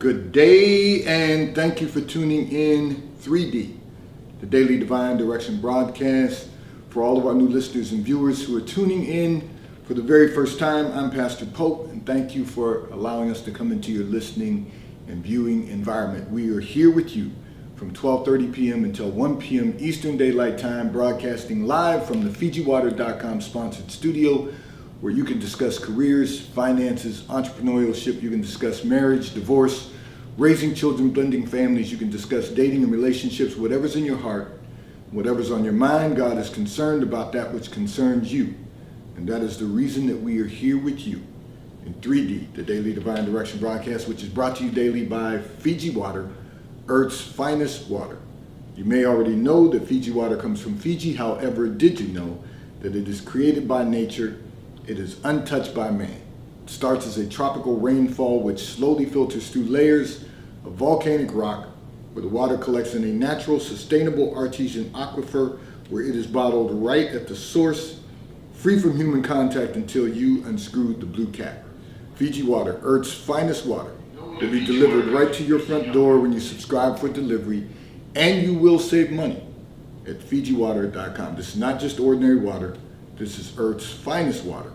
Good day, and thank you for tuning in 3D, the Daily Divine Direction broadcast. For all of our new listeners and viewers who are tuning in for the very first time, I'm Pastor Pope, and thank you for allowing us to come into your listening and viewing environment. We are here with you from 12:30 p.m. until 1 p.m. Eastern Daylight Time, broadcasting live from the FijiWater.com sponsored studio, where you can discuss careers, finances, entrepreneurship. You can discuss marriage, divorce, raising children, blending families. You can discuss dating and relationships. Whatever's in your heart, whatever's on your mind, God is concerned about that which concerns you. And that is the reason that we are here with you in 3D, the Daily Divine Direction broadcast, which is brought to you daily by Fiji Water, Earth's finest water. You may already know that Fiji water comes from Fiji. However, did you know that it is created by nature? It is untouched by man. It starts as a tropical rainfall which slowly filters through layers of volcanic rock, where the water collects in a natural, sustainable artesian aquifer, where it is bottled right at the source, free from human contact until you unscrew the blue cap. Fiji Water, Earth's finest water, will be delivered right to your front door when you subscribe for delivery, and you will save money at FijiWater.com. This is not just ordinary water. This is Earth's finest water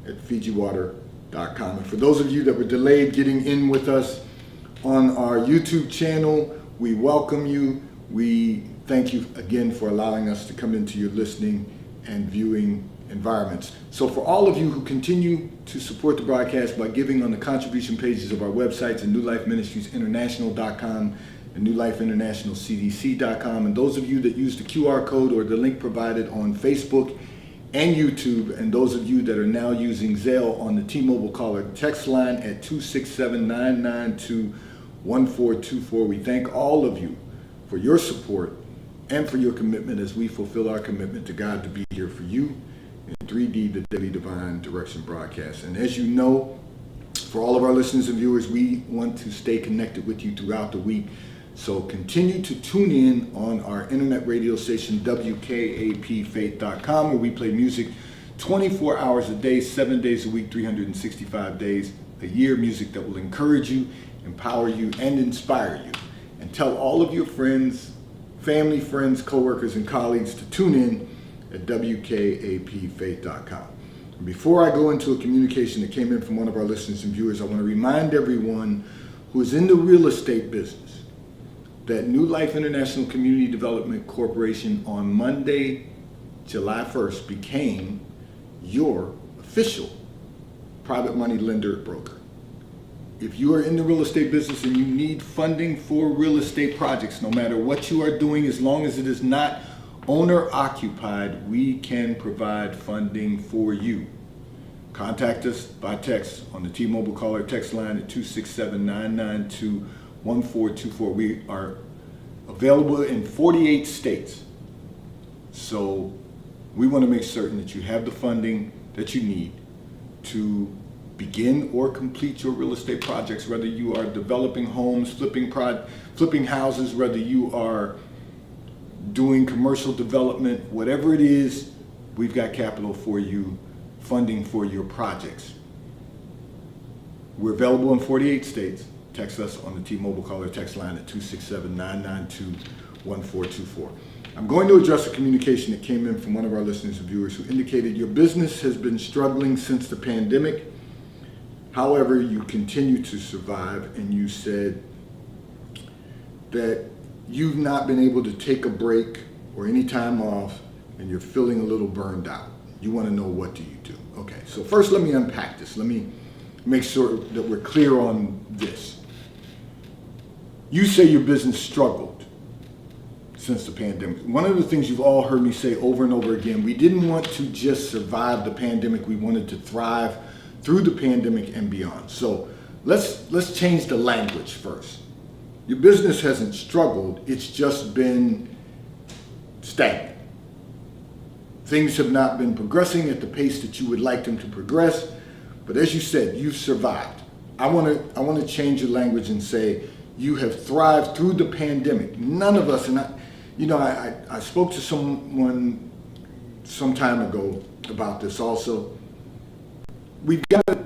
at FijiWater.com. And for those of you that were delayed getting in with us on our YouTube channel, we welcome you. We thank you again for allowing us to come into your listening and viewing environments. So for all of you who continue to support the broadcast by giving on the contribution pages of our websites at NewLifeMinistriesInternational.com and NewLifeInternationalCDC.com, and those of you that use the QR code or the link provided on Facebook and YouTube, and those of you that are now using Zelle on the T-Mobile caller text line at 267-992-1424. We thank all of you for your support and for your commitment as we fulfill our commitment to God to be here for you in 3D, the Daily Divine Direction broadcast. And as you know, for all of our listeners and viewers, we want to stay connected with you throughout the week. So continue to tune in on our internet radio station, WKAPFaith.com, where we play music 24 hours a day, 7 days a week, 365 days a year, music that will encourage you, empower you, and inspire you. And tell all of your friends, family, friends, coworkers, and colleagues to tune in at WKAPFaith.com. And before I go into a communication that came in from one of our listeners and viewers, I want to remind everyone who is in the real estate business that New Life International Community Development Corporation on Monday, July 1st, became your official private money lender broker. If you are in the real estate business and you need funding for real estate projects, no matter what you are doing, as long as it is not owner occupied, we can provide funding for you. Contact us by text on the T-Mobile caller text line at 267-992-1424. We are available in 48 states. So we want to make certain that you have the funding that you need to begin or complete your real estate projects, whether you are developing homes, flipping houses, whether you are doing commercial development, whatever it is, we've got capital for you, funding for your projects. We're available in 48 states. Text us on the T-Mobile caller text line at 267-992-1424. I'm going to address a communication that came in from one of our listeners and viewers who indicated your business has been struggling since the pandemic. However, you continue to survive, and you said that you've not been able to take a break or any time off, and you're feeling a little burned out. You want to know, what do you do? Okay, so first let me unpack this. Let me make sure that we're clear on this. You say your business struggled since the pandemic. One of the things you've all heard me say over and over again, we didn't want to just survive the pandemic, we wanted to thrive through the pandemic and beyond. So let's change the language first. Your business hasn't struggled, it's just been stagnant. Things have not been progressing at the pace that you would like them to progress, but as you said, you've survived. I want to change your language and say you have thrived through the pandemic. None of us, and I spoke to someone some time ago about this also. We've got to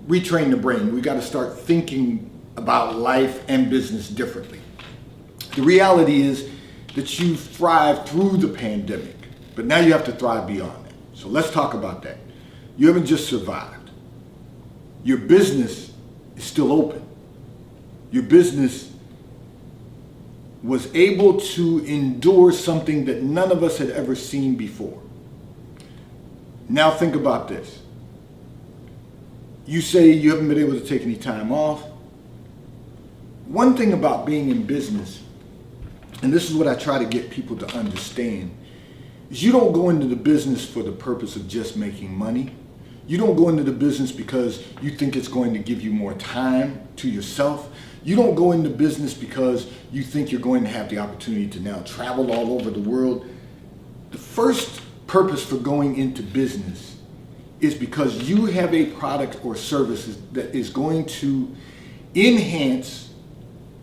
retrain the brain. We've got to start thinking about life and business differently. The reality is that you thrived through the pandemic, but now you have to thrive beyond that. So let's talk about that. You haven't just survived. Your business is still open. Your business was able to endure something that none of us had ever seen before. Now think about this. You say you haven't been able to take any time off. One thing about being in business, and this is what I try to get people to understand, is you don't go into the business for the purpose of just making money. You don't go into the business because you think it's going to give you more time to yourself. You don't go into business because you think you're going to have the opportunity to now travel all over the world. The first purpose for going into business is because you have a product or service that is going to enhance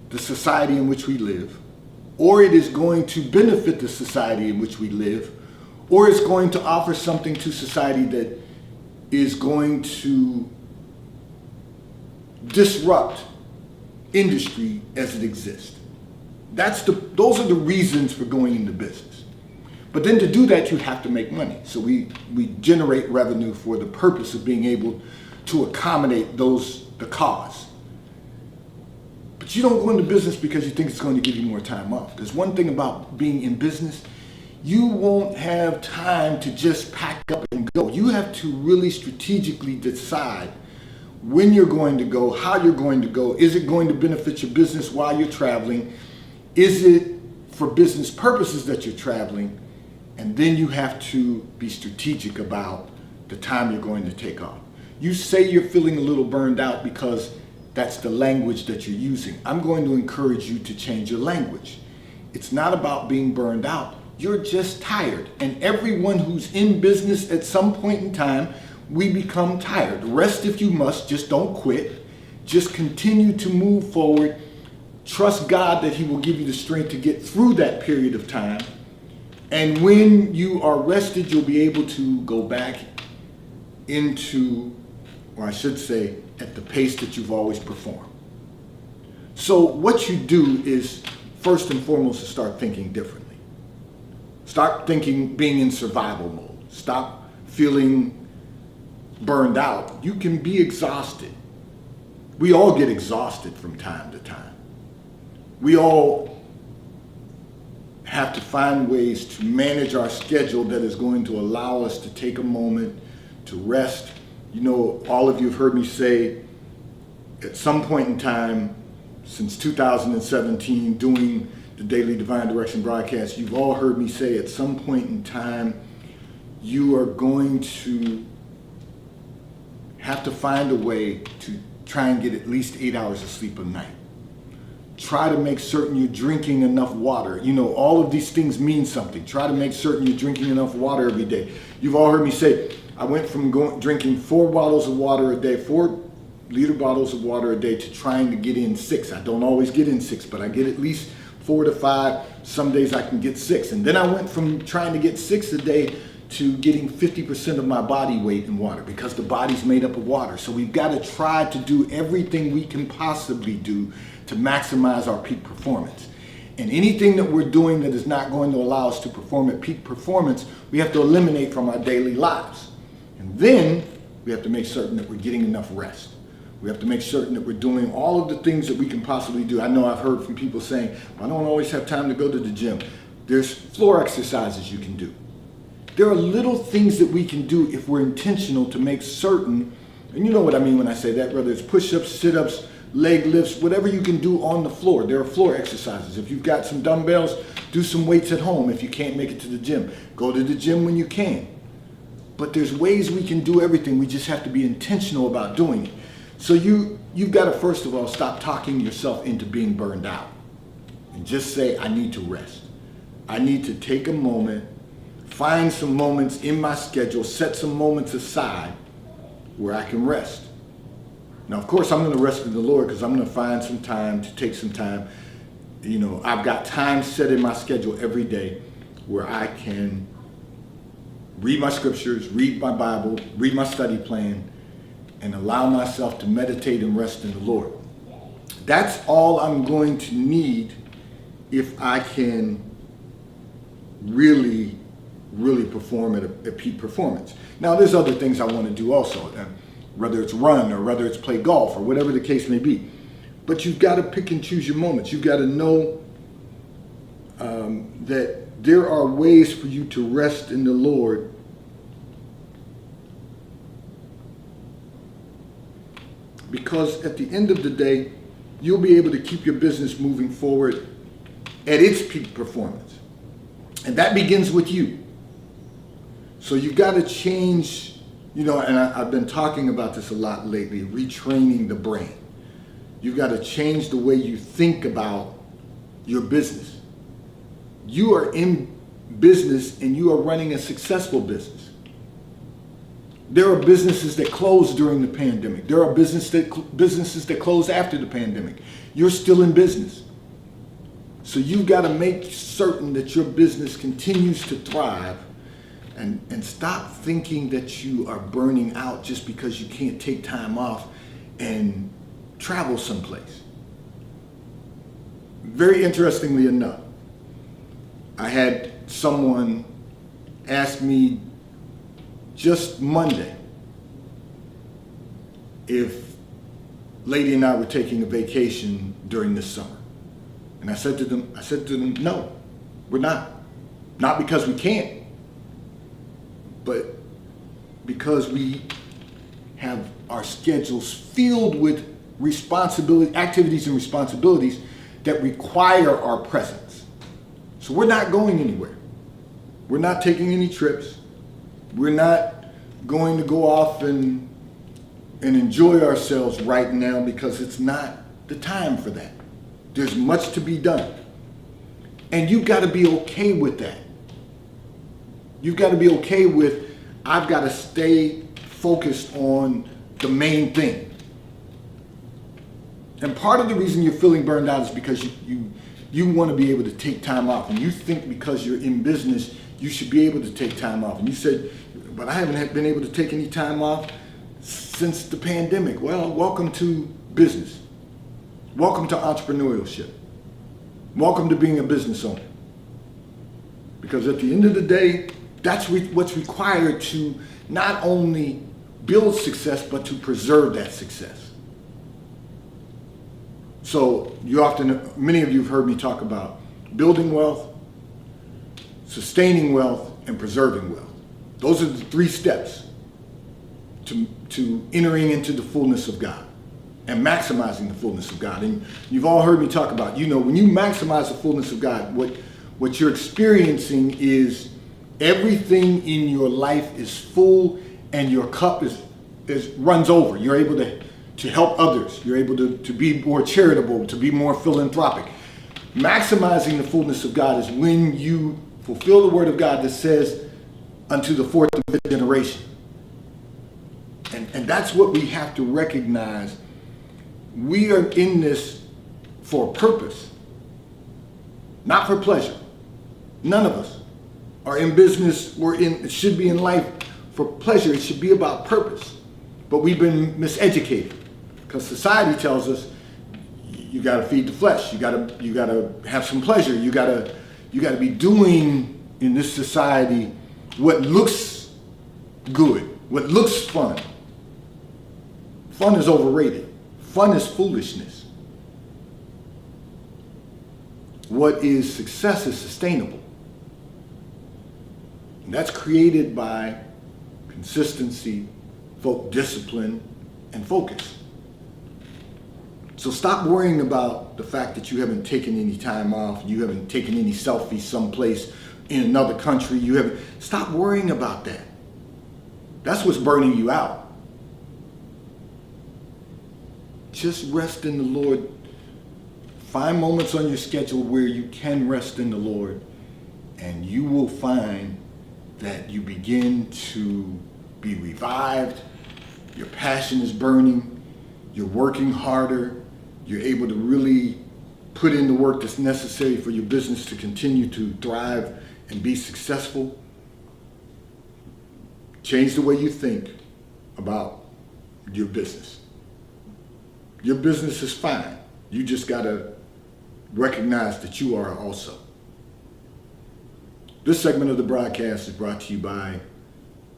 the society in which we live, or it is going to benefit the society in which we live, or it's going to offer something to society that is going to disrupt industry as it exists. Those are the reasons for going into business. But then to do that, you have to make money. So we generate revenue for the purpose of being able to accommodate the cause. But you don't go into business because you think it's going to give you more time off. There's one thing about being in business, you won't have time to just pack up and go. You have to really strategically decide when you're going to go, how you're going to go. Is it going to benefit your business while you're traveling? Is it for business purposes that you're traveling? And then you have to be strategic about the time you're going to take off. You say you're feeling a little burned out because that's the language that you're using. I'm going to encourage you to change your language. It's not about being burned out. You're just tired. And everyone who's in business at some point in time, we become tired. Rest if you must, just don't quit. Just continue to move forward. Trust God that He will give you the strength to get through that period of time. And when you are rested, you'll be able to go back into, or I should say, at the pace that you've always performed. So what you do is, first and foremost, to start thinking differently. Start thinking, being in survival mode. Stop feeling burned out. You can be exhausted. We all get exhausted from time to time. We all have to find ways to manage our schedule that is going to allow us to take a moment to rest. You know, all of you have heard me say at some point in time since 2017 doing the Daily Divine Direction broadcast, you've all heard me say at some point in time you are going to have to find a way to try and get at least 8 hours of sleep a night. Try to make certain you're drinking enough water. You know, all of these things mean something. Try to make certain you're drinking enough water every day. You've all heard me say, I went from drinking 4 bottles of water a day, 4-liter bottles of water a day, to trying to get in 6. I don't always get in 6, but I get at least 4 to 5. Some days I can get 6. And then I went from trying to get 6 a day to getting 50% of my body weight in water, because the body's made up of water. So we've got to try to do everything we can possibly do to maximize our peak performance. And anything that we're doing that is not going to allow us to perform at peak performance, we have to eliminate from our daily lives. And then we have to make certain that we're getting enough rest. We have to make certain that we're doing all of the things that we can possibly do. I know I've heard from people saying, I don't always have time to go to the gym. There's floor exercises you can do. There are little things that we can do if we're intentional to make certain, and you know what I mean when I say that, whether it's push-ups, sit-ups, leg lifts, whatever you can do on the floor. There are floor exercises. If you've got some dumbbells, do some weights at home. If you can't make it to the gym, go to the gym when you can. But there's ways we can do everything. We just have to be intentional about doing it. So you've got to, first of all, stop talking yourself into being burned out. And just say, I need to rest. I need to take a moment, find some moments in my schedule, set some moments aside where I can rest. Now, of course, I'm going to rest in the Lord, because I'm going to find some time to take some time. You know, I've got time set in my schedule every day where I can read my scriptures, read my Bible, read my study plan, and allow myself to meditate and rest in the Lord. That's all I'm going to need if I can really, really perform at a peak performance. Now, there's other things I want to do also, whether it's run or whether it's play golf or whatever the case may be. But you've got to pick and choose your moments. You've got to know that there are ways for you to rest in the Lord because at the end of the day, you'll be able to keep your business moving forward at its peak performance. And that begins with you. So you've got to change, and I've been talking about this a lot lately, retraining the brain. You've got to change the way you think about your business. You are in business and you are running a successful business. There are businesses that closed during the pandemic. There are businesses that closed after the pandemic. You're still in business. So you've got to make certain that your business continues to thrive and stop thinking that you are burning out just because you can't take time off and travel someplace. Very interestingly enough, I had someone ask me just Monday if Lady and I were taking a vacation during this summer. And I said to them, no, we're not. Not because we can't, but because we have our schedules filled with activities and responsibilities that require our presence. So we're not going anywhere. We're not taking any trips. We're not going to go off and enjoy ourselves right now because it's not the time for that. There's much to be done. And you've got to be okay with that. You've got to be okay with, I've got to stay focused on the main thing. And part of the reason you're feeling burned out is because you want to be able to take time off. And you think because you're in business, you should be able to take time off. And you said, but I haven't been able to take any time off since the pandemic. Well, welcome to business. Welcome to entrepreneurship. Welcome to being a business owner. Because at the end of the day, that's what's required to not only build success, but to preserve that success. So many of you have heard me talk about building wealth, sustaining wealth, and preserving wealth. Those are the 3 steps to entering into the fullness of God and maximizing the fullness of God. And you've all heard me talk about, when you maximize the fullness of God, what you're experiencing is everything in your life is full and your cup runs over. You're able to help others. You're able to be more charitable, to be more philanthropic. Maximizing the fullness of God is when you fulfill the word of God that says, unto the 4th and 5th generation. And that's what we have to recognize. We are in this for a purpose, not for pleasure. None of us are in business. It should be in life for pleasure. It should be about purpose. But we've been miseducated because society tells us you got to feed the flesh. You got to have some pleasure. You got to be doing in this society what looks good, what looks fun. Fun is overrated. Fun is foolishness. What is success is sustainable. And that's created by consistency, discipline, and focus. So stop worrying about the fact that you haven't taken any time off, you haven't taken any selfies someplace in another country. Stop worrying about that. That's what's burning you out. Just rest in the Lord. Find moments on your schedule where you can rest in the Lord, and you will find that you begin to be revived. Your passion is burning. You're working harder. You're able to really put in the work that's necessary for your business to continue to thrive and be successful. Change the way you think about your business. Your business is fine. You just got to recognize that you are also. This segment of the broadcast is brought to you by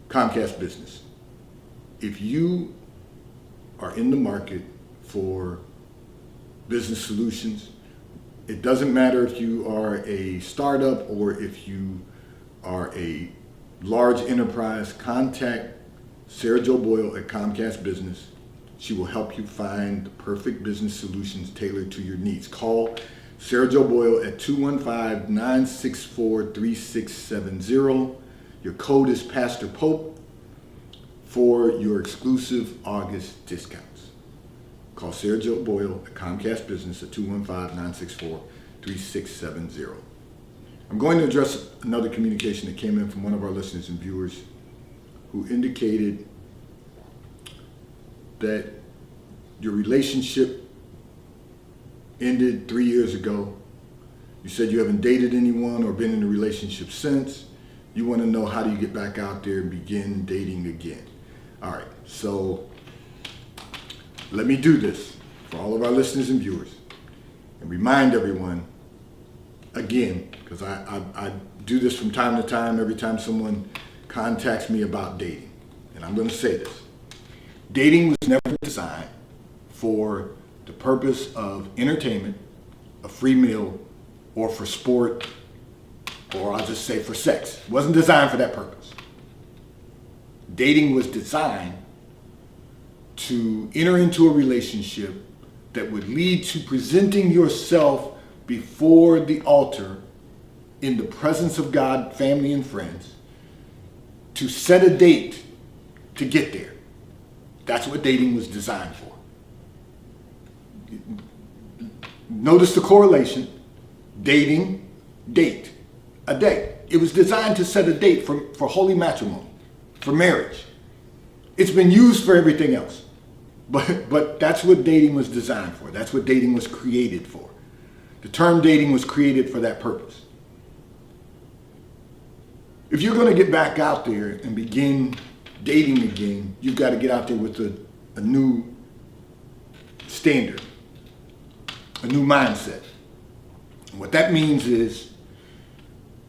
Comcast Business. If you are in the market for business solutions, it doesn't matter if you are a startup or if you are a large enterprise, contact Sarah Jo Boyle at Comcast Business. She will help you find the perfect business solutions tailored to your needs. Call Sarah Jo Boyle at 215-964-3670. Your code is Pastor Pope for your exclusive August discounts. Call Sarah Jo Boyle at Comcast Business at 215-964-3670. I'm going to address another communication that came in from one of our listeners and viewers who indicated that your relationship ended 3 years ago. You said you haven't dated anyone or been in a relationship since. You want to know, how do you get back out there and begin dating again? All right, so let me do this for all of our listeners and viewers and remind everyone again, because I do this from time to time every time someone contacts me about dating. And I'm going to say this. Dating was never designed for the purpose of entertainment, a free meal, or for sport, or I'll just say for sex. It wasn't designed for that purpose. Dating was designed to enter into a relationship that would lead to presenting yourself before the altar in the presence of God, family, and friends, to set a date to get there. That's what dating was designed for. Notice the correlation. Dating, date, a day. It was designed to set a date for holy matrimony, for marriage. It's been used for everything else. But that's what dating was designed for. That's what dating was created for. The term dating was created for that purpose. If you're going to get back out there and begin dating again, you've got to get out there with a new standard, a new mindset. And what that means is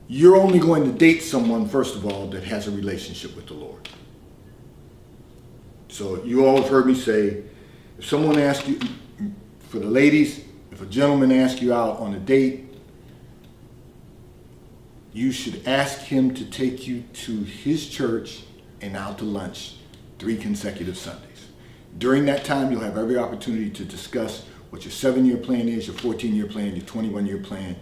you're only going to date someone, first of all, that has a relationship with the Lord. So you all have heard me say, if someone asks you, for the ladies, if a gentleman asks you out on a date, you should ask him to take you to his church and out to lunch 3 consecutive Sundays. During that time, you'll have every opportunity to discuss what your 7-year plan is, your 14-year plan, your 21-year plan,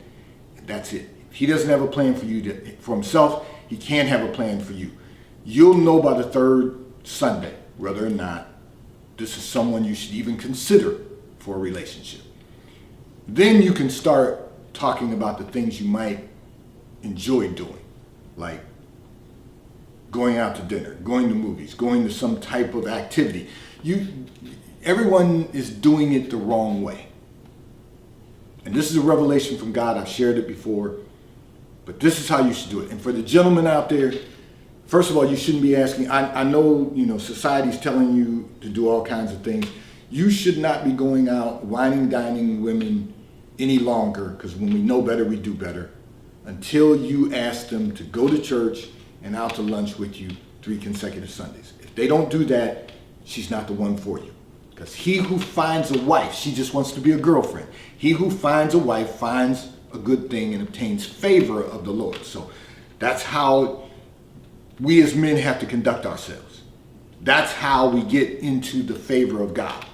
and that's it. If he doesn't have a plan for you for himself, he can't have a plan for you. You'll know by the 3rd Sunday whether or not this is someone you should even consider for a relationship. Then you can start talking about the things you might enjoy doing, like going out to dinner, going to movies, going to some type of activity. Everyone is doing it the wrong way. And this is a revelation from God. I've shared it before, but this is how you should do it. And for the gentlemen out there, first of all, you shouldn't be asking. I know, society's telling you to do all kinds of things. You should not be going out whining, dining women any longer, because when we know better, we do better, until you ask them to go to church and out to lunch with you 3 consecutive Sundays. If they don't do that, she's not the one for you. Because he who finds a wife, she just wants to be a girlfriend. He who finds a wife finds a good thing and obtains favor of the Lord. So that's how we as men have to conduct ourselves. That's how we get into the favor of God.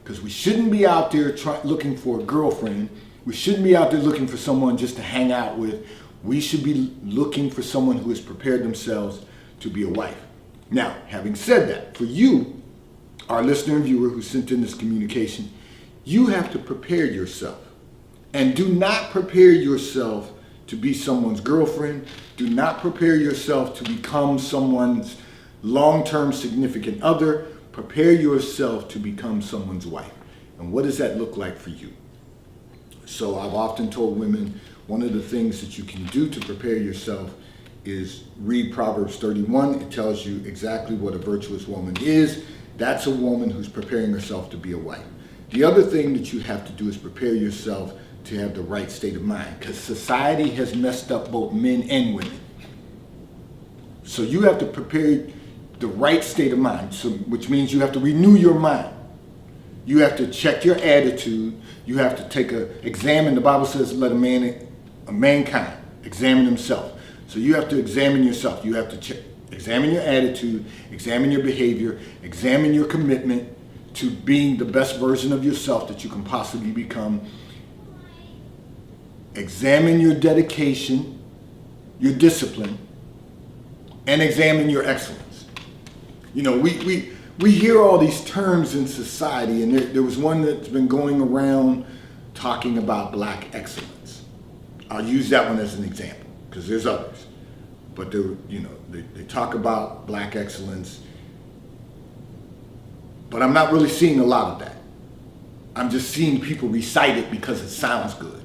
Because we shouldn't be out there looking for a girlfriend. We shouldn't be out there looking for someone just to hang out with. We should be looking for someone who has prepared themselves to be a wife. Now, having said that, for you, our listener and viewer who sent in this communication, you have to prepare yourself. And do not prepare yourself to be someone's girlfriend. Do not prepare yourself to become someone's long-term significant other. Prepare yourself to become someone's wife. And what does that look like for you? So I've often told women, one of the things that you can do to prepare yourself is read Proverbs 31. It tells you exactly what a virtuous woman is. That's a woman who's preparing herself to be a wife. The other thing that you have to do is prepare yourself to have the right state of mind, because society has messed up both men and women. So you have to prepare the right state of mind, which means you have to renew your mind. You have to check your attitude. You have to examine. The Bible says, let mankind examine himself. So you have to examine yourself. You have to examine your attitude, examine your behavior, examine your commitment to being the best version of yourself that you can possibly become. Examine your dedication, your discipline, and examine your excellence. You know, we hear all these terms in society, and there was one that's been going around talking about black excellence. I'll use that one as an example, because there's others. But they talk about black excellence, but I'm not really seeing a lot of that. I'm just seeing people recite it because it sounds good.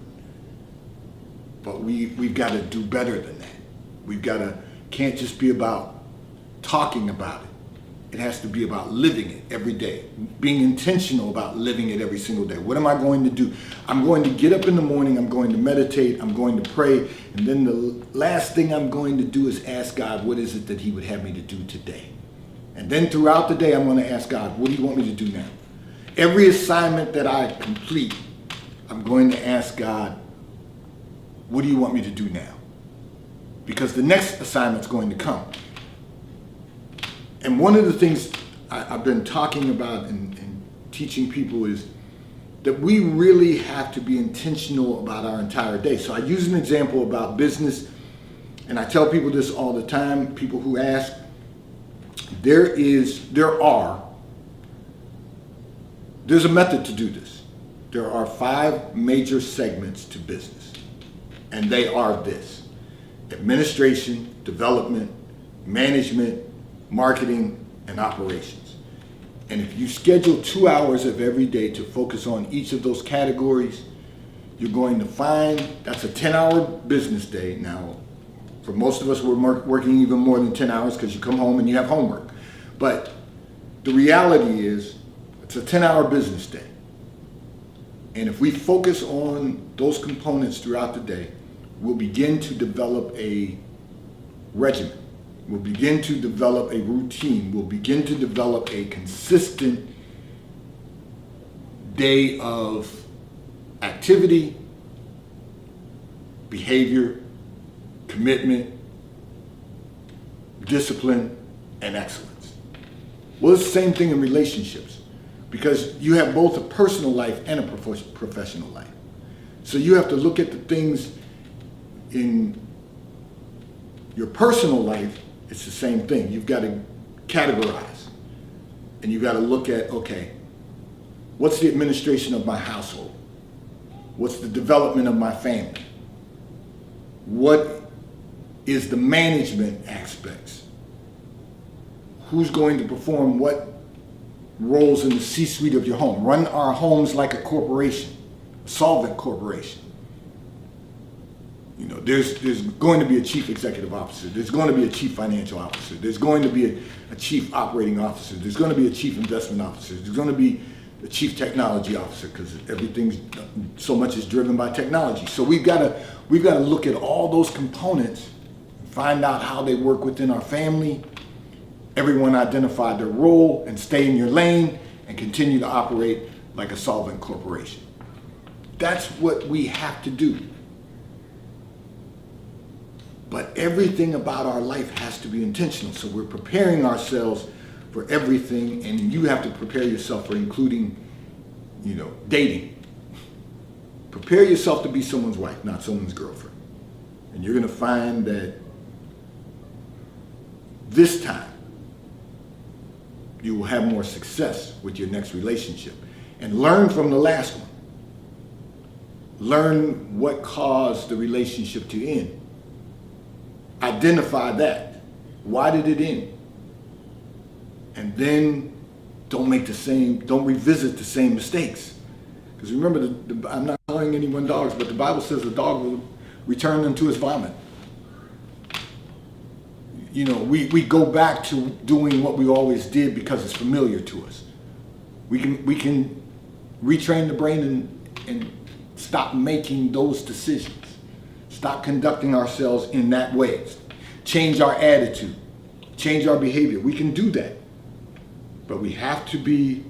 But we've got to do better than that. Can't just be about talking about it. It has to be about living it every day, being intentional about living it every single day. What am I going to do? I'm going to get up in the morning, I'm going to meditate, I'm going to pray, and then the last thing I'm going to do is ask God, what is it that he would have me to do today? And then throughout the day, I'm going to ask God, what do you want me to do now? Every assignment that I complete, I'm going to ask God, what do you want me to do now? Because the next assignment's going to come. And one of the things I've been talking about and teaching people is that we really have to be intentional about our entire day. So I use an example about business, and I tell people this all the time, people who ask, there's a method to do this. There are 5 major segments to business, and they are this: administration, development, management, marketing, and operations. And if you schedule 2 hours of every day to focus on each of those categories, you're going to find that's a 10-hour business day. Now, for most of us, we're working even more than 10 hours because you come home and you have homework. But the reality is, it's a 10-hour business day. And if we focus on those components throughout the day, we'll begin to develop a regimen. We'll begin to develop a routine. We'll begin to develop a consistent day of activity, behavior, commitment, discipline, and excellence. Well, it's the same thing in relationships, because you have both a personal life and a professional life. So you have to look at the things in your personal life. It's the same thing. You've got to categorize, and you've got to look at, okay, what's the administration of my household? What's the development of my family? What is the management aspects? Who's going to perform what roles in the C-suite of your home? Run our homes like a corporation, a solvent corporation. You know, there's going to be a chief executive officer. There's going to be a chief financial officer. There's going to be a chief operating officer. There's going to be a chief investment officer. There's going to be a chief technology officer, because so much is driven by technology. So we've got to look at all those components, find out how they work within our family. Everyone identify their role and stay in your lane and continue to operate like a solvent corporation. That's what we have to do. But everything about our life has to be intentional. So we're preparing ourselves for everything, and you have to prepare yourself for including, dating. Prepare yourself to be someone's wife, not someone's girlfriend. And you're going to find that this time you will have more success with your next relationship. And learn from the last one. Learn what caused the relationship to end. Identify that. Why did it end? And then don't revisit the same mistakes. Because remember, I'm not calling anyone dogs, but the Bible says the dog will return unto his vomit. We go back to doing what we always did because it's familiar to us. We can Retrain the brain and stop making those decisions. Stop conducting ourselves in that way. Change our attitude. Change our behavior. We can do that. But we have to be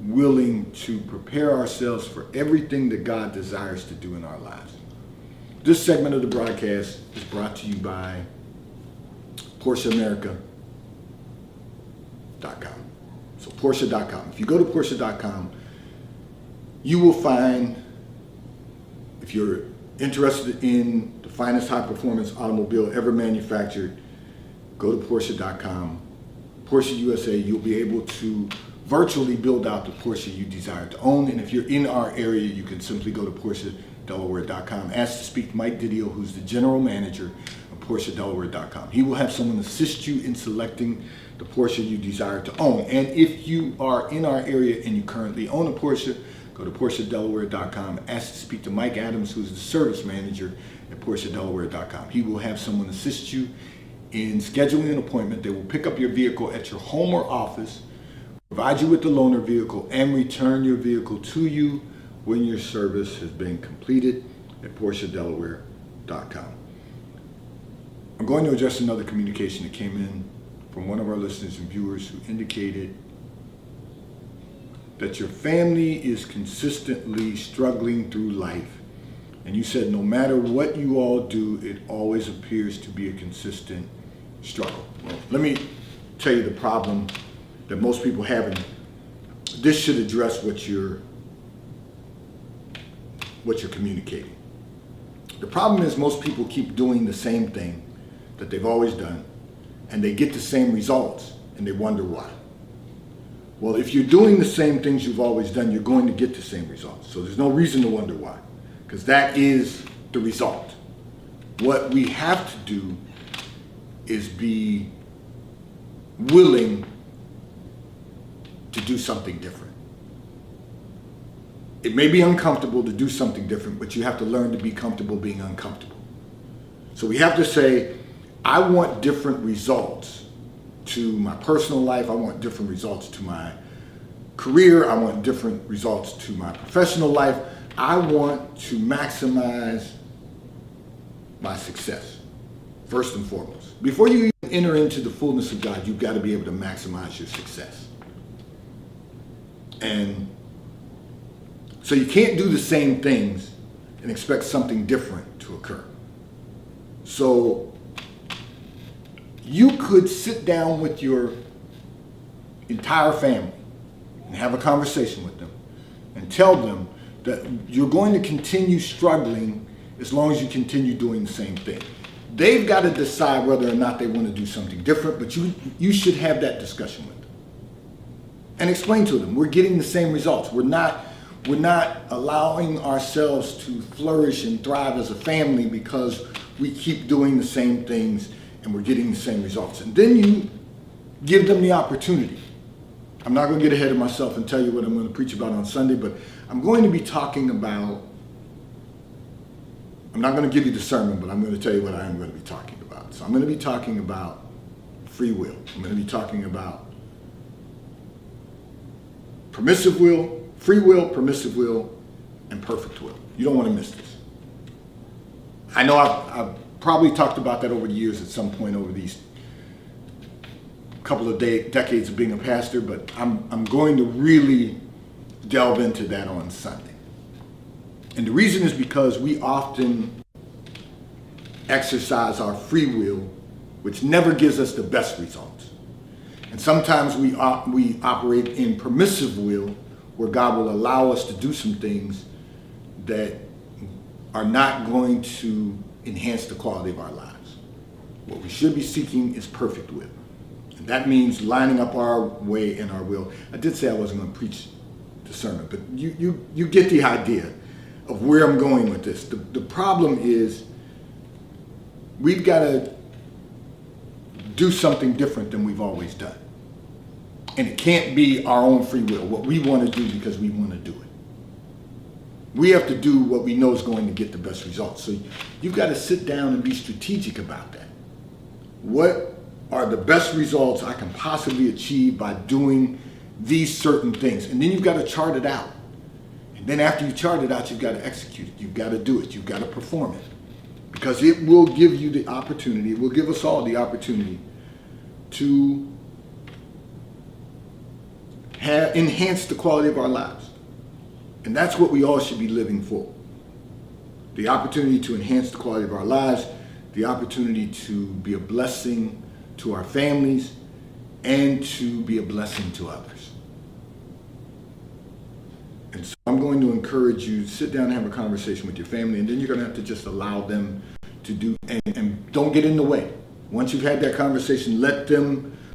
willing to prepare ourselves for everything that God desires to do in our lives. This segment of the broadcast is brought to you by PorscheAmerica.com. So Porsche.com. If you go to Porsche.com, you will find, if you're interested in the finest high-performance automobile ever manufactured, go to Porsche.com. Porsche USA, you'll be able to virtually build out the Porsche you desire to own. And if you're in our area, you can simply go to PorscheDelaware.com. Ask to speak to Mike Didio, who's the general manager of PorscheDelaware.com. He will have someone assist you in selecting the Porsche you desire to own. And if you are in our area and you currently own a Porsche, go to PorscheDelaware.com. Ask to speak to Mike Adams, who's the service manager at PorscheDelaware.com. He will have someone assist you in scheduling an appointment. They will pick up your vehicle at your home or office, provide you with the loaner vehicle, and return your vehicle to you when your service has been completed at PorscheDelaware.com. I'm going to address another communication that came in from one of our listeners and viewers who indicated that your family is consistently struggling through life. And you said no matter what you all do, it always appears to be a consistent struggle. Well, let me tell you the problem that most people have, and this should address what you're communicating. The problem is most people keep doing the same thing that they've always done, and they get the same results, and they wonder why. Well, if you're doing the same things you've always done, you're going to get the same results. So there's no reason to wonder why, because that is the result. What we have to do is be willing to do something different. It may be uncomfortable to do something different, but you have to learn to be comfortable being uncomfortable. So we have to say, I want different results to my personal life. I want different results to my career. I want different results to my professional life. I want to maximize my success, first and foremost. Before you even enter into the fullness of God, you've got to be able to maximize your success. And so you can't do the same things and expect something different to occur. So you could sit down with your entire family and have a conversation with them and tell them that you're going to continue struggling as long as you continue doing the same thing. They've got to decide whether or not they want to do something different, but you should have that discussion with them and explain to them we're getting the same results. We're not allowing ourselves to flourish and thrive as a family because we keep doing the same things and we're getting the same results. And then you give them the opportunity. I'm not going to get ahead of myself and tell you what I'm going to preach about on Sunday, but I'm going to be talking about, I'm not going to give you the sermon, but I'm going to tell you what I am going to be talking about. So I'm going to be talking about free will. I'm going to be talking about permissive will, free will, permissive will, and perfect will. You don't want to miss this. I know I've probably talked about that over the years at some point over these couple of decades of being a pastor, but I'm going to really delve into that on Sunday. And the reason is because we often exercise our free will, which never gives us the best results. And sometimes we operate in permissive will, where God will allow us to do some things that are not going to enhance the quality of our lives. What we should be seeking is perfect will. And that means lining up our way and our will. I did say I wasn't going to preach the sermon, but you get the idea of where I'm going with this. The problem is we've got to do something different than we've always done. And it can't be our own free will, what we want to do because we want to do it. We have to do what we know is going to get the best results. So you've got to sit down and be strategic about that. What are the best results I can possibly achieve by doing these certain things. And then you've got to chart it out. And then after you chart it out, you've got to execute it. You've got to do it. You've got to perform it. Because it will give you the opportunity, it will give us all the opportunity to enhance the quality of our lives. And that's what we all should be living for. The opportunity to enhance the quality of our lives, the opportunity to be a blessing to our families, and to be a blessing to others. And so I'm going to encourage you to sit down and have a conversation with your family, and then you're going to have to just allow them to do, and don't get in the way. Once you've had that conversation, let them